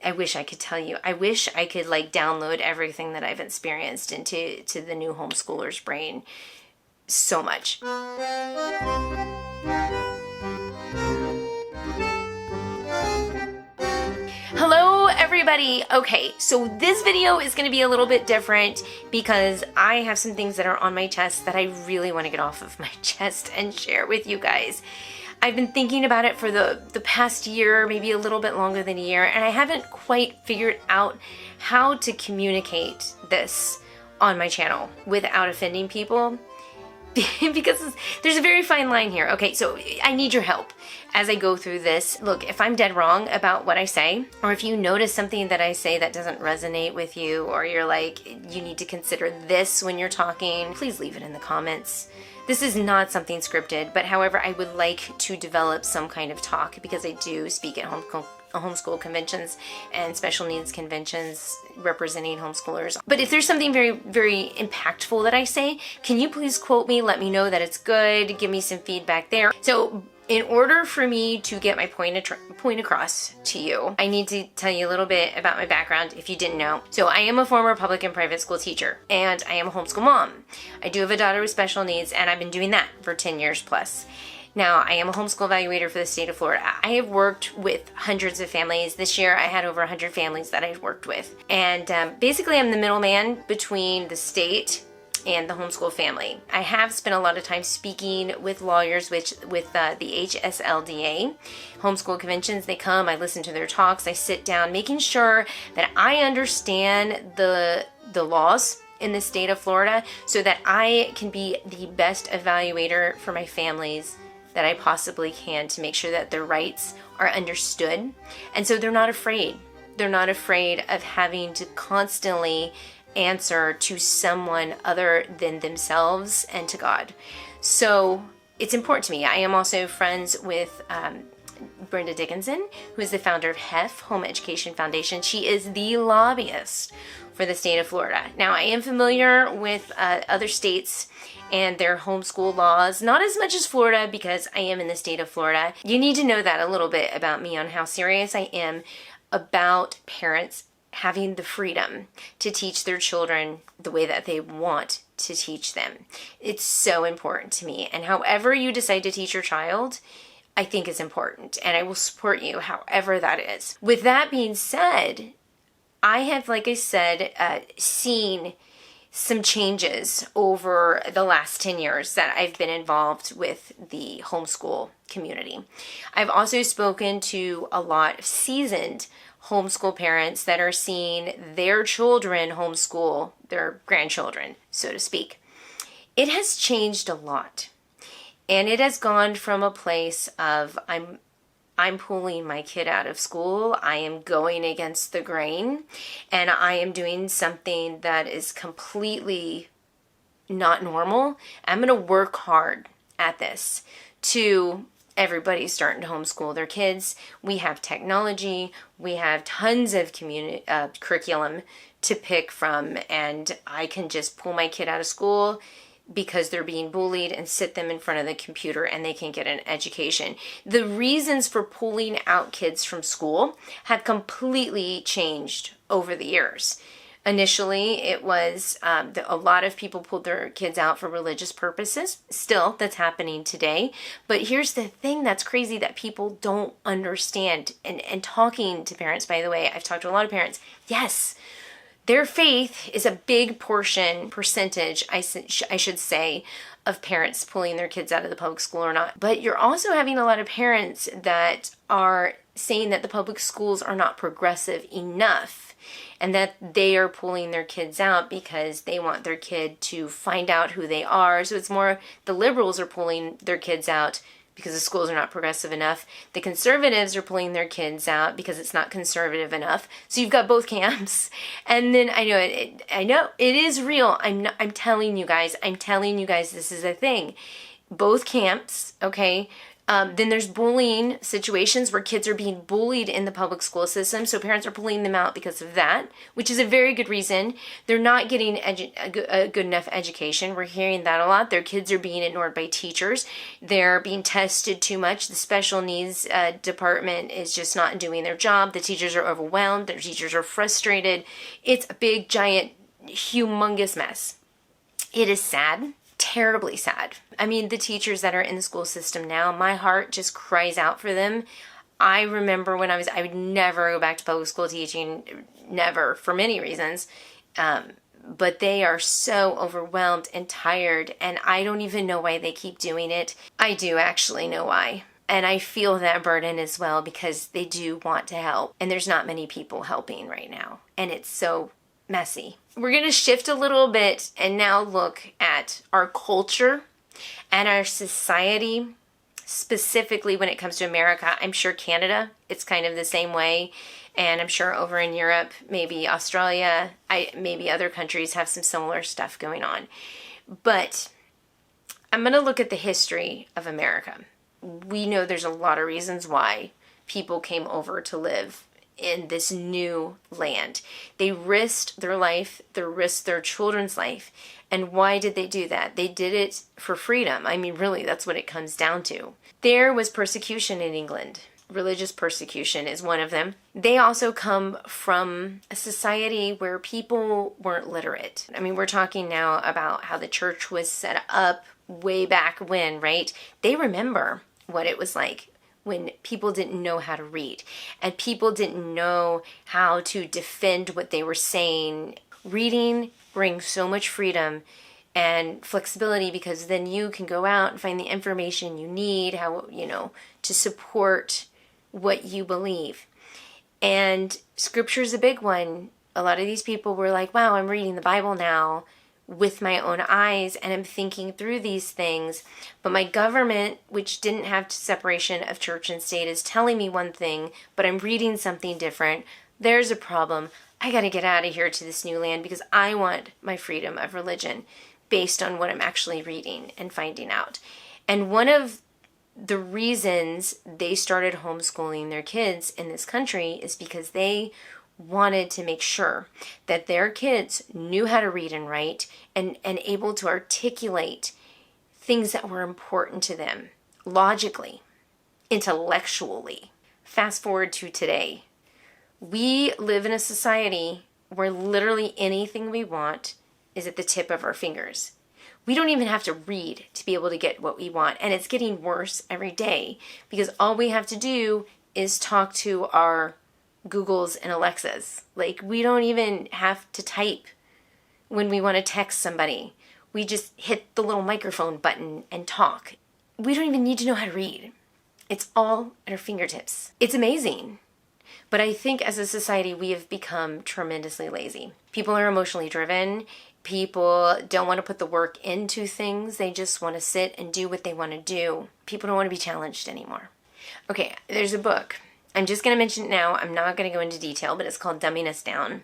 I wish I could tell you. I wish I could like download everything that I've experienced into the new homeschooler's brain so much. Hello everybody. Okay, so this video is going to be a little bit different because I have some things that are on my chest that I really want to get off of my chest and share with you guys. I've been thinking about it for the past year, maybe a little bit longer than a year, and I haven't quite figured out how to communicate this on my channel without offending people. Because there's a very fine line here. Okay, so I need your help as I go through this. Look, if I'm dead wrong about what I say, or if you notice something that I say that doesn't resonate with you, or you're like, you need to consider this when you're talking, please leave it in the comments. This is not something scripted, but however, I would like to develop some kind of talk because I do speak at homeschool conventions and special needs conventions representing homeschoolers. But if there's something very, very impactful that I say, can you please quote me, let me know that it's good, give me some feedback there. So in order for me to get my point across to you, I need to tell you a little bit about my background if you didn't know. So I am a former public and private school teacher, and I am a homeschool mom. I do have a daughter with special needs, and I've been doing that for 10 years plus. Now, I am a homeschool evaluator for the state of Florida. I have worked with hundreds of families. This year, I had over 100 families that I've worked with. And basically, I'm the middleman between the state and the homeschool family. I have spent a lot of time speaking with lawyers with the HSLDA, homeschool conventions. They come, I listen to their talks, I sit down, making sure that I understand the laws in the state of Florida so that I can be the best evaluator for my families that I possibly can to make sure that their rights are understood. And so they're not afraid. They're not afraid of having to constantly answer to someone other than themselves and to God. So it's important to me. I am also friends with Brenda Dickinson, who is the founder of HEF, Home Education Foundation. She is the lobbyist for the state of Florida. Now, I am familiar with other states and their homeschool laws, not as much as Florida because I am in the state of Florida. You need to know that a little bit about me on how serious I am about parents having the freedom to teach their children the way that they want to teach them. It's so important to me. And however you decide to teach your child, I think is important. And I will support you however that is. With that being said, I have, like I said, seen some changes over the last 10 years that I've been involved with the homeschool community. I've also spoken to a lot of seasoned homeschool parents that are seeing their children homeschool their grandchildren, so to speak. It has changed a lot. And it has gone from a place of I'm pulling my kid out of school, I am going against the grain, and I am doing something that is completely not normal. I'm going to work hard at this, to everybody's starting to homeschool their kids. We have technology, we have tons of curriculum to pick from, and I can just pull my kid out of school because they're being bullied and sit them in front of the computer and they can get an education. The reasons for pulling out kids from school have completely changed over the years. Initially, it was a lot of people pulled their kids out for religious purposes. Still, that's happening today. But here's the thing that's crazy that people don't understand. And talking to parents, by the way, I've talked to a lot of parents. Yes, their faith is a big percentage, I should say, of parents pulling their kids out of the public school or not. But you're also having a lot of parents that are saying that the public schools are not progressive enough and that they are pulling their kids out because they want their kid to find out who they are. So it's more the liberals are pulling their kids out because the schools are not progressive enough. The conservatives are pulling their kids out because it's not conservative enough. So you've got both camps. And then I know it is real. I'm telling you guys this is a thing. Both camps, okay, Then there's bullying situations where kids are being bullied in the public school system, so parents are pulling them out because of that, which is a very good reason. They're not getting a good enough education. We're hearing that a lot. Their kids are being ignored by teachers. They're being tested too much. The special needs department is just not doing their job. The teachers are overwhelmed. Their teachers are frustrated. It's a big, giant, humongous mess. It is sad. Terribly sad. I mean, the teachers that are in the school system now, my heart just cries out for them. I remember when I would never go back to public school teaching, never, for many reasons. But they are so overwhelmed and tired, and I don't even know why they keep doing it. I do actually know why. And I feel that burden as well, because they do want to help, and there's not many people helping right now. And it's so messy. We're going to shift a little bit and now look at our culture and our society, specifically when it comes to America. I'm sure Canada, it's kind of the same way. And I'm sure over in Europe, maybe Australia, maybe other countries have some similar stuff going on. But I'm going to look at the history of America. We know there's a lot of reasons why people came over to live in this new land. They risked their life, they risked their children's life. And why did they do that? They did it for freedom. I mean, really, that's what it comes down to. There was persecution in England. Religious persecution is one of them. They also come from a society where people weren't literate. I mean, we're talking now about how the church was set up way back when, right? They remember what it was like when people didn't know how to read and people didn't know how to defend what they were saying. Reading brings so much freedom and flexibility, because then you can go out and find the information you need, to support what you believe. And scripture is a big one. A lot of these people were like, wow, I'm reading the Bible now with my own eyes, and I'm thinking through these things, but my government, which didn't have separation of church and state, is telling me one thing, but I'm reading something different. There's a problem. I got to get out of here to this new land, because I want my freedom of religion based on what I'm actually reading and finding out. And one of the reasons they started homeschooling their kids in this country is because they wanted to make sure that their kids knew how to read and write and able to articulate things that were important to them logically, intellectually. Fast forward to today. We live in a society where literally anything we want is at the tip of our fingers. We don't even have to read to be able to get what we want. And it's getting worse every day, because all we have to do is talk to our Googles and Alexas. Like, we don't even have to type when we want to text somebody. We just hit the little microphone button and talk. We don't even need to know how to read. It's all at our fingertips. It's amazing. But I think as a society, we have become tremendously lazy. People are emotionally driven. People don't want to put the work into things. They just want to sit and do what they want to do. People don't want to be challenged anymore. Okay, there's a book. I'm just going to mention it now. I'm not going to go into detail, but it's called Dumbing Us Down.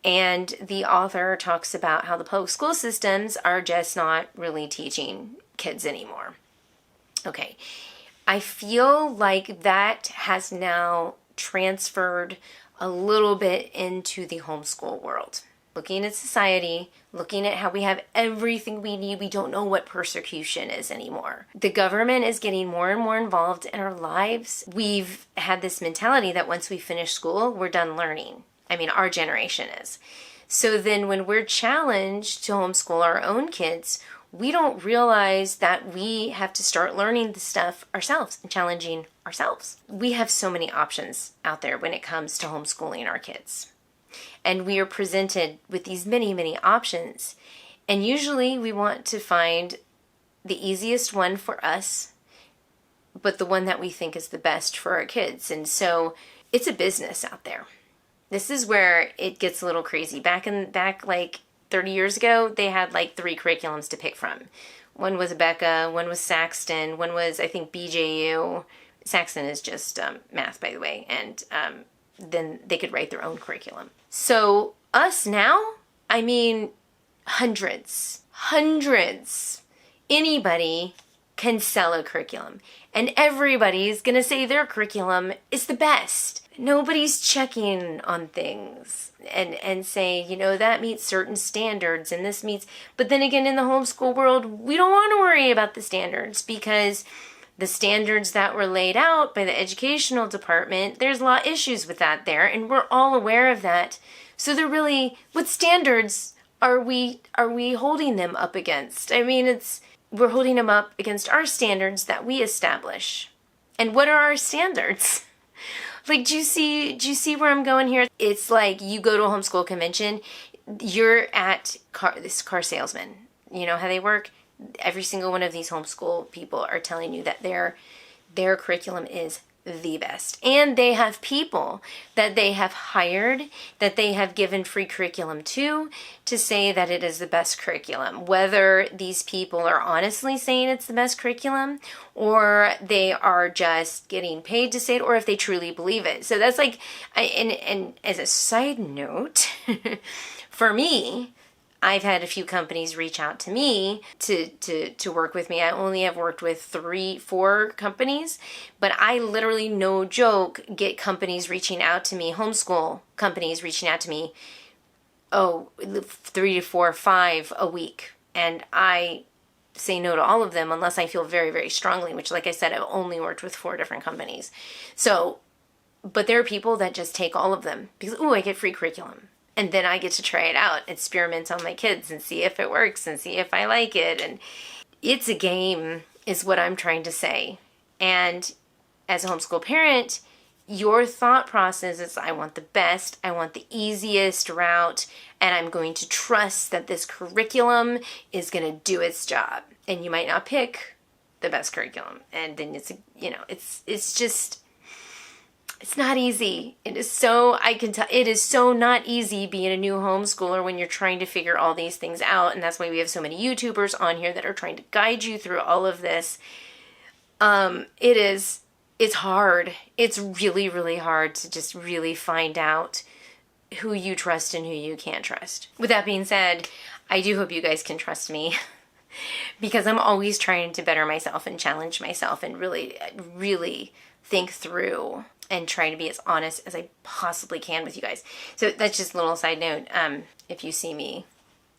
And the author talks about how the public school systems are just not really teaching kids anymore. Okay, I feel like that has now transferred a little bit into the homeschool world. Looking at society, looking at how we have everything we need, we don't know what persecution is anymore. The government is getting more and more involved in our lives. We've had this mentality that once we finish school, we're done learning. I mean, our generation is. So then when we're challenged to homeschool our own kids, we don't realize that we have to start learning the stuff ourselves and challenging ourselves. We have so many options out there when it comes to homeschooling our kids. And we are presented with these many, many options. And usually we want to find the easiest one for us, but the one that we think is the best for our kids. And so it's a business out there. This is where it gets a little crazy. Back like 30 years ago, they had like 3 curriculums to pick from. One was Becca, one was Saxton, one was, I think, BJU. Saxton is just math, by the way. And then they could write their own curriculum. So us now, I mean, hundreds. Anybody can sell a curriculum. And everybody's going to say their curriculum is the best. Nobody's checking on things and saying, you know, that meets certain standards and this meets. But then again, in the homeschool world, we don't want to worry about the standards because the standards that were laid out by the educational department, there's a lot of issues with that there, and we're all aware of that. So they're really, what standards are we holding them up against? I mean, we're holding them up against our standards that we establish. And what are our standards? Like, do you see where I'm going here? It's like you go to a homeschool convention, you're at this car salesman. You know how they work? Every single one of these homeschool people are telling you that their curriculum is the best. And they have people that they have hired, that they have given free curriculum to say that it is the best curriculum. Whether these people are honestly saying it's the best curriculum or they are just getting paid to say it, or if they truly believe it. So that's like, and as a side note, for me, I've had a few companies reach out to me to work with me. I only have worked with 3-4 companies, but I literally, no joke, get companies reaching out to me, homeschool companies reaching out to me, 3 to 4, 5 a week. And I say no to all of them unless I feel very, very strongly, which, like I said, I've only worked with 4 different companies. So, but there are people that just take all of them because, I get free curriculum. And then I get to try it out, experiment on my kids and see if it works and see if I like it. And it's a game is what I'm trying to say. And as a homeschool parent, your thought process is, I want the best, I want the easiest route, and I'm going to trust that this curriculum is going to do its job. And you might not pick the best curriculum. And then it's just... It's not easy. It is so, I can tell, it is so not easy being a new homeschooler when you're trying to figure all these things out. And that's why we have so many YouTubers on here that are trying to guide you through all of this. It's hard. It's really, really hard to just really find out who you trust and who you can't trust. With that being said, I do hope you guys can trust me because I'm always trying to better myself and challenge myself and really, really think through and trying to be as honest as I possibly can with you guys. So that's just a little side note. If you see me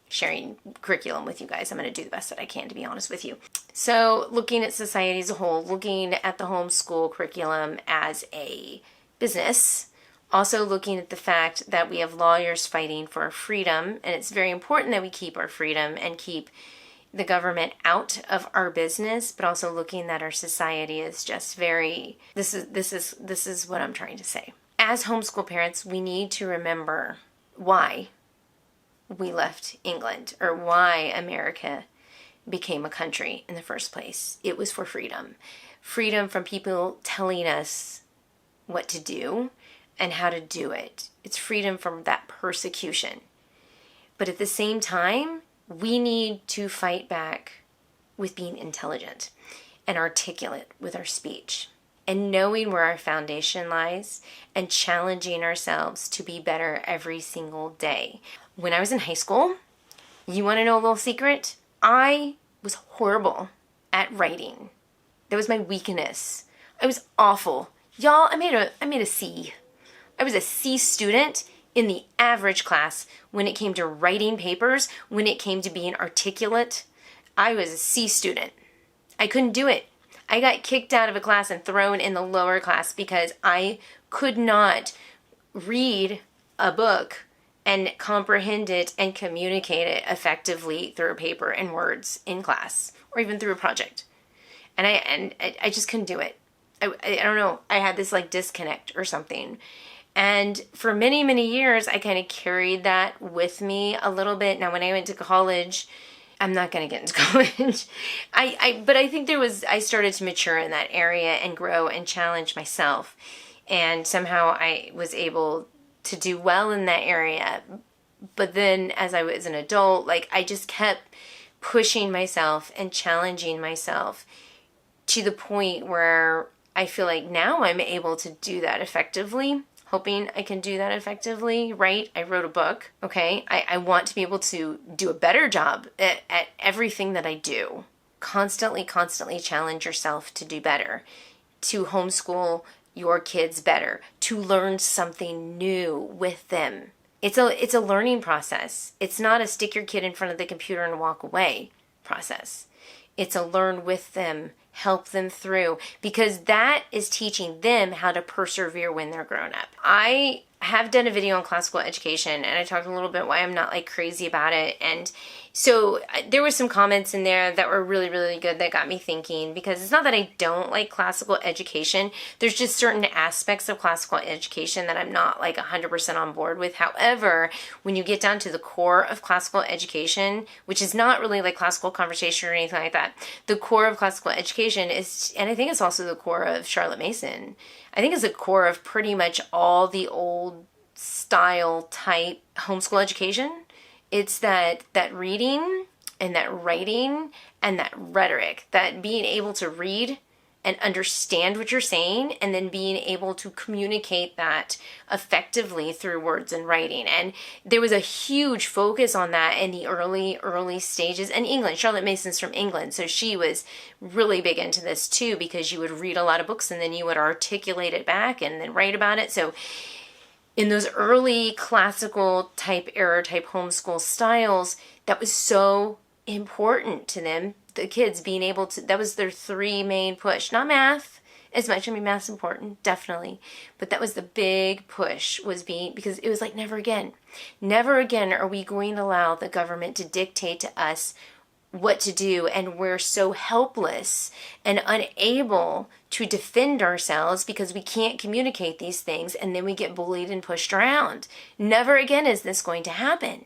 sharing curriculum with you guys, I'm going to do the best that I can, to be honest with you. So looking at society as a whole, looking at the homeschool curriculum as a business, also looking at the fact that we have lawyers fighting for our freedom, and it's very important that we keep our freedom and keep the government out of our business, but also looking that our society is just very, this is what I'm trying to say. As homeschool parents, we need to remember why we left England or why America became a country in the first place. It was for freedom. Freedom from people telling us what to do and how to do it. It's freedom from that persecution. But at the same time, we need to fight back with being intelligent and articulate with our speech and knowing where our foundation lies and challenging ourselves to be better every single day. When I was in high school, you want to know a little secret? I was horrible at writing. That was my weakness. I was awful. Y'all, I made a C. I was a C student in the average class when it came to writing papers, when it came to being articulate. I was a C student. I couldn't do it. I got kicked out of a class and thrown in the lower class because I could not read a book and comprehend it and communicate it effectively through a paper and words in class or even through a project. And I just couldn't do it. I don't know. I had this like disconnect or something. And for many, many years, I kind of carried that with me a little bit. Now, when I went to college, I'm not going to get into college. But I think I started to mature in that area and grow and challenge myself. And somehow I was able to do well in that area. But then as I was an adult, like I just kept pushing myself and challenging myself to the point where I feel like now I'm able to do that effectively. Hoping I can do that effectively, right? I wrote a book, okay? I want to be able to do a better job at everything that I do. constantly, constantly challenge yourself to do better, to homeschool your kids better, to learn something new with them. It's a learning process. It's not a stick your kid in front of the computer and walk away process. It's a learn with them, help them through, because that is teaching them how to persevere when they're grown up. I have done a video on classical education, and I talked a little bit why I'm not like crazy about it. And so there were some comments in there that were really, really good that got me thinking, because it's not that I don't like classical education. There's just certain aspects of classical education that I'm not like 100% on board with. However, when you get down to the core of classical education, which is not really like classical conversation or anything like that, the core of classical education is, and I think it's also the core of Charlotte Mason, I think it's the core of pretty much all the old style type homeschool education. It's that reading and that writing and that rhetoric, that being able to read and understand what you're saying, and then being able to communicate that effectively through words and writing. And there was a huge focus on that in the early stages. And England, Charlotte Mason's from England, so she was really big into this too, because you would read a lot of books and then you would articulate it back and then write about it. So in those early classical type era type homeschool styles, that was so important to them. The kids being able to, that was their three main push. Not math as much. I mean, math's important, definitely. But that was the big push, was being, because it was like, never again. Never again are we going to allow the government to dictate to us what to do, and we're so helpless and unable to defend ourselves because we can't communicate these things, and then we get bullied and pushed around. Never again is this going to happen.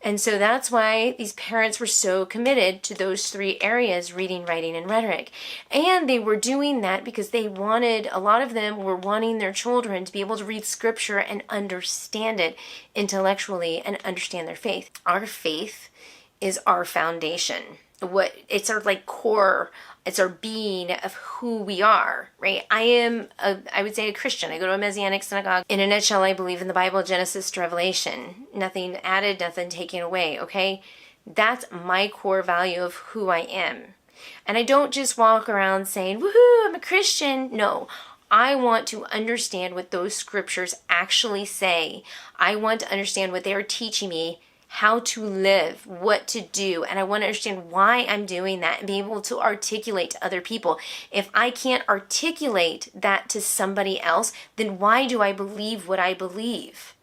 And so that's why these parents were so committed to those three areas: reading, writing, and rhetoric. And they were doing that because they wanted, a lot of them were wanting their children to be able to read scripture and understand it intellectually and understand their faith. Our faith is our foundation. It's our like core, it's our being of who we are, right? I would say a Christian. I go to a Messianic synagogue. In a nutshell, I believe in the Bible, Genesis to Revelation. Nothing added, nothing taken away, okay? That's my core value of who I am. And I don't just walk around saying, woohoo, I'm a Christian. No, I want to understand what those scriptures actually say. I want to understand what they are teaching me, how to live, what to do, and I want to understand why I'm doing that and be able to articulate to other people. If I can't articulate that to somebody else, then why do I believe what I believe?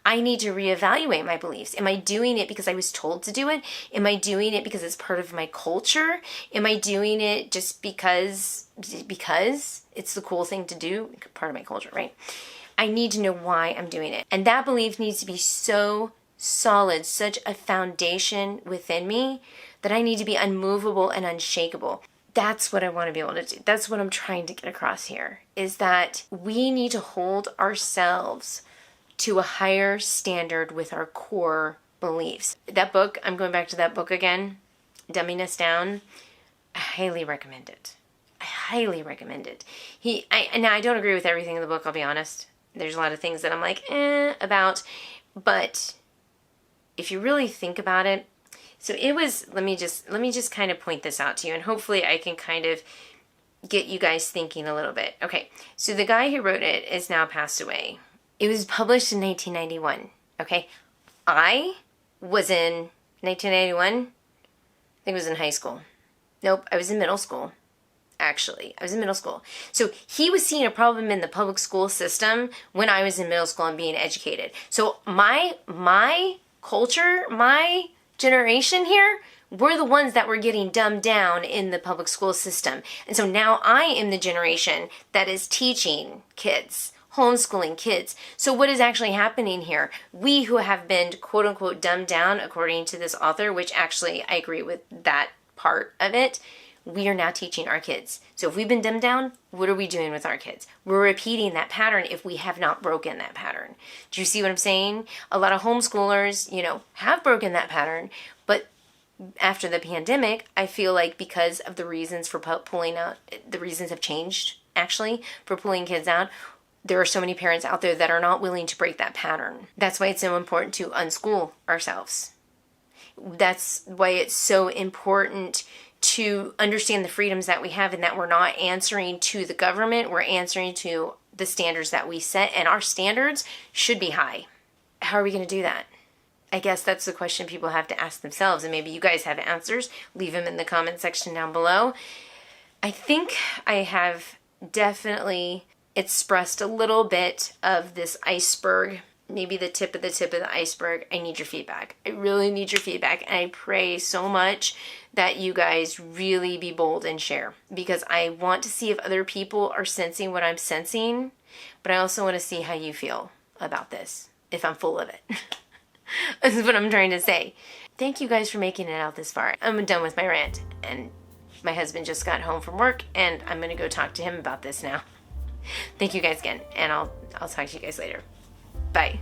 I need to reevaluate my beliefs. Am I doing it because I was told to do it? Am I doing it because it's part of my culture? Am I doing it just because it's the cool thing to do? Part of my culture, right? I need to know why I'm doing it. And that belief needs to be so solid, such a foundation within me, that I need to be unmovable and unshakable. That's what I want to be able to do. That's what I'm trying to get across here, is that we need to hold ourselves to a higher standard with our core beliefs. That book, I'm going back to that book again, Dumbing Us Down, I highly recommend it. I highly recommend it. Now I don't agree with everything in the book, I'll be honest. There's a lot of things that I'm like, about, but if you really think about it, so it was, let me just kind of point this out to you, and hopefully I can kind of get you guys thinking a little bit. Okay, so the guy who wrote it is now passed away. It was published in 1991, okay? I was in 1991, I think it was in high school. Nope, I was in middle school. Actually, I was in middle school. So he was seeing a problem in the public school system when I was in middle school and being educated. So my culture, my generation here, we're the ones that were getting dumbed down in the public school system. And so now I am the generation that is teaching kids, homeschooling kids. So what is actually happening here? We who have been quote unquote dumbed down, according to this author, which actually I agree with that part of it, we are now teaching our kids. So if we've been dumbed down, what are we doing with our kids? We're repeating that pattern if we have not broken that pattern. Do you see what I'm saying? A lot of homeschoolers, have broken that pattern, but after the pandemic, I feel like because of the reasons for pulling out, the reasons have changed actually for pulling kids out. There are so many parents out there that are not willing to break that pattern. That's why it's so important to unschool ourselves. That's why it's so important to understand the freedoms that we have and that we're not answering to the government, we're answering to the standards that we set, and our standards should be high. How are we going to do that? I guess that's the question people have to ask themselves, and maybe you guys have answers. Leave them in the comment section down below. I think I have definitely expressed a little bit of this iceberg, maybe the tip of the iceberg. I need your feedback. I really need your feedback, and I pray so much that you guys really be bold and share, because I want to see if other people are sensing what I'm sensing, but I also want to see how you feel about this, if I'm full of it. This is what I'm trying to say. Thank you guys for making it out this far. I'm done with my rant, and my husband just got home from work, and I'm gonna go talk to him about this now. Thank you guys again, and I'll talk to you guys later. Bye.